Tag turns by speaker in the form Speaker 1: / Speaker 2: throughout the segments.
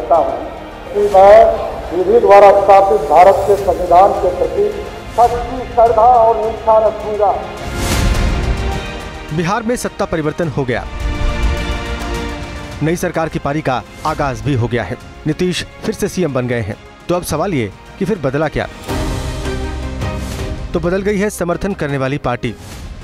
Speaker 1: करता हूँ कि मैं विधि द्वारा स्थापित भारत के संविधान के प्रति सच्ची श्रद्धा और निष्ठा रखूंगा।
Speaker 2: बिहार में सत्ता परिवर्तन हो गया, नई सरकार की पारी का आगाज भी हो गया है। नीतीश फिर से सीएम बन गए हैं। तो अब सवाल ये कि फिर बदला क्या? तो बदल गई है समर्थन करने वाली पार्टी।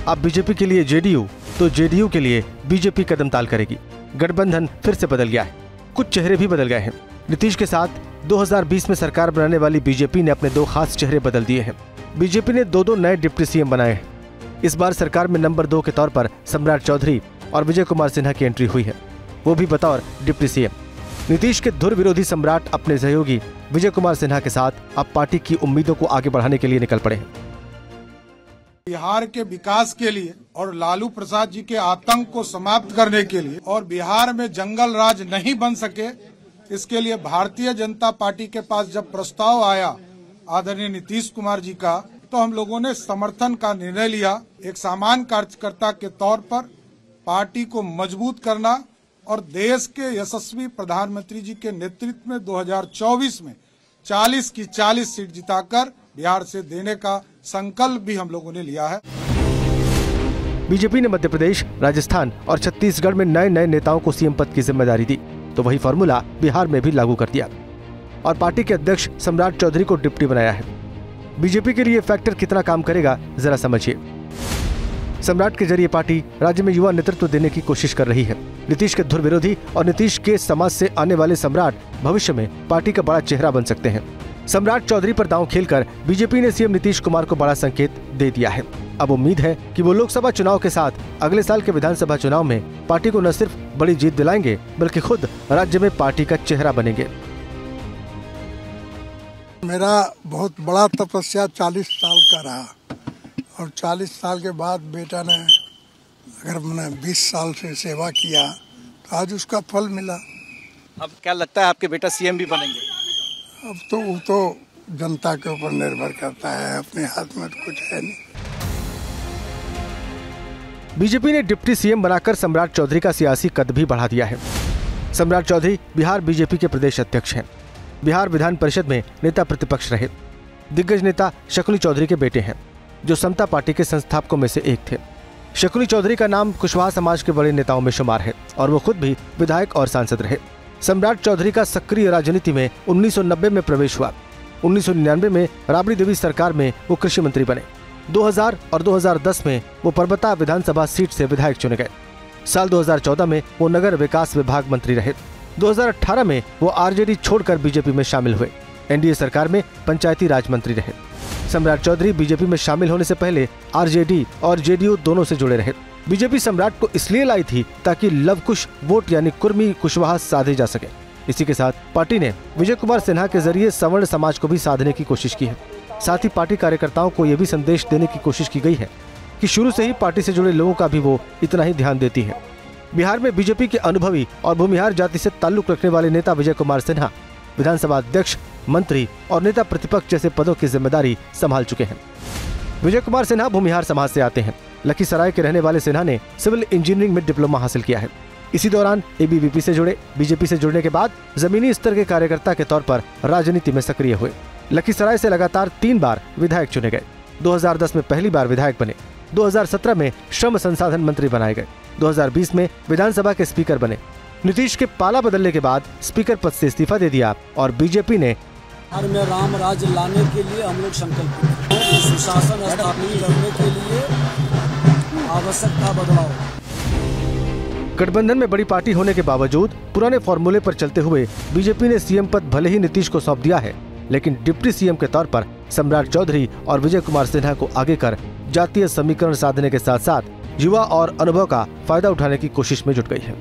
Speaker 2: अब बीजेपी के लिए जेडीयू तो जेडीयू के लिए बीजेपी कदम ताल करेगी। गठबंधन फिर से बदल गया है, कुछ चेहरे भी बदल गए हैं। नीतीश के साथ 2020 में सरकार बनाने वाली बीजेपी ने अपने 2 खास चेहरे बदल दिए हैं। बीजेपी ने 2 नए डिप्टी सीएम बनाए हैं। इस बार सरकार में नंबर 2 के तौर पर सम्राट चौधरी और विजय कुमार सिन्हा की एंट्री हुई है, वो भी बतौर डिप्टी सीएम। नीतीश के धुर विरोधी सम्राट अपने सहयोगी विजय कुमार सिन्हा के साथ अब पार्टी की उम्मीदों को आगे बढ़ाने के लिए निकल पड़े हैं।
Speaker 3: बिहार के विकास के लिए और लालू प्रसाद जी के आतंक को समाप्त करने के लिए और बिहार में जंगल राज नहीं बन सके, इसके लिए भारतीय जनता पार्टी के पास जब प्रस्ताव आया आदरणीय नीतीश कुमार जी का, तो हम लोगों ने समर्थन का निर्णय लिया। एक सामान्य कार्यकर्ता के तौर पर पार्टी को मजबूत करना और देश के यशस्वी प्रधानमंत्री जी के नेतृत्व में 2024 में 40 की 40 सीट जिताकर बिहार से देने का संकल्प भी हम लोगों ने लिया है।
Speaker 2: बीजेपी ने मध्य प्रदेश, राजस्थान और छत्तीसगढ़ में नए नए नेताओं को सीएम पद की जिम्मेदारी दी, तो वही फॉर्मूला बिहार में भी लागू कर दिया और पार्टी के अध्यक्ष सम्राट चौधरी को डिप्टी बनाया है। बीजेपी के लिए फैक्टर कितना काम करेगा, जरा समझिए। सम्राट के जरिए पार्टी राज्य में युवा नेतृत्व देने की कोशिश कर रही है। नीतीश के धुर विरोधी और नीतीश के समाज से आने वाले सम्राट भविष्य में पार्टी का बड़ा चेहरा बन सकते हैं। सम्राट चौधरी पर दांव खेलकर बीजेपी ने सीएम नीतीश कुमार को बड़ा संकेत दे दिया है। अब उम्मीद है कि वो लोकसभा चुनाव के साथ अगले साल के विधानसभा चुनाव में पार्टी को न सिर्फ बड़ी जीत दिलाएंगे, बल्कि खुद राज्य में पार्टी का चेहरा बनेंगे।
Speaker 4: मेरा बहुत बड़ा तपस्या 40 साल का रहा और 40 साल के बाद बेटा ने, अगर मैंने 20 साल से सेवा किया तो आज उसका फल मिला।
Speaker 5: अब क्या लगता है आपके बेटा सीएम भी बनेंगे?
Speaker 4: अब तो वो तो जनता के ऊपर निर्भर करता है, अपने हाथ में तो कुछ है नहीं।
Speaker 2: बीजेपी ने डिप्टी सीएम बनाकर सम्राट चौधरी का सियासी कद भी बढ़ा दिया है। सम्राट चौधरी बिहार बीजेपी के प्रदेश अध्यक्ष हैं। बिहार विधान परिषद में नेता प्रतिपक्ष रहे। दिग्गज नेता शकुनी चौधरी के बेटे हैं, जो समता पार्टी के संस्थापकों में से एक थे। शकुनी चौधरी का नाम कुशवाहा समाज के बड़े नेताओं में शुमार है और वो खुद भी विधायक और सांसद रहे। सम्राट चौधरी का सक्रिय राजनीति में 1990 में प्रवेश हुआ। 1999 में राबड़ी देवी सरकार में वो कृषि मंत्री बने। 2000 और 2010 में वो परबता विधानसभा सीट से विधायक चुने गए। साल 2014 में वो नगर विकास विभाग मंत्री रहे। 2018 में वो आरजेडी छोड़कर बीजेपी में शामिल हुए। एनडीए सरकार में पंचायती राज मंत्री रहे। सम्राट चौधरी बीजेपी में शामिल होने से पहले आरजेडी और जेडीयू दोनों से जुड़े रहे। बीजेपी सम्राट को इसलिए लाई थी ताकि लवकुश वोट यानी कुर्मी कुशवाहा साधे जा सके। इसी के साथ पार्टी ने विजय कुमार सिन्हा के जरिए सवर्ण समाज को भी साधने की कोशिश की है। साथ ही पार्टी कार्यकर्ताओं को ये भी संदेश देने की कोशिश की गई है कि शुरू से ही पार्टी से जुड़े लोगों का भी वो इतना ही ध्यान देती है। बिहार में बीजेपी के अनुभवी और भूमिहार जाति से ताल्लुक रखने वाले नेता विजय कुमार सिन्हा विधानसभा अध्यक्ष, मंत्री और नेता प्रतिपक्ष जैसे पदों की जिम्मेदारी संभाल चुके हैं। विजय कुमार सिन्हा भूमिहार समाज से आते हैं। लखीसराय के रहने वाले सिन्हा ने सिविल इंजीनियरिंग में डिप्लोमा हासिल किया है। इसी दौरान एबीवीपी से जुड़े। बीजेपी से जुड़ने के बाद जमीनी स्तर के कार्यकर्ता के तौर पर राजनीति में सक्रिय हुए। लखीसराय से लगातार 3 बार विधायक चुने गए। 2010 में पहली बार विधायक बने। 2017 में श्रम संसाधन मंत्री बनाए गए। 2020 में विधानसभा के स्पीकर बने। नीतीश के पाला बदलने के बाद स्पीकर पद से इस्तीफा दे दिया और बीजेपी ने
Speaker 6: बिहार में राम राज्य लाने के लिए हम लोग संकल्पित हैं। सुशासन स्थापित करने के लिए आवश्यक था बदलाव।
Speaker 2: गठबंधन में बड़ी पार्टी होने के बावजूद पुराने फॉर्मूले पर चलते हुए बीजेपी ने सीएम पद भले ही नीतीश को सौंप दिया है, लेकिन डिप्टी सीएम के तौर पर सम्राट चौधरी और विजय कुमार सिन्हा को आगे कर जातीय समीकरण साधने के साथ साथ युवा और अनुभव का फायदा उठाने की कोशिश में जुट गई है।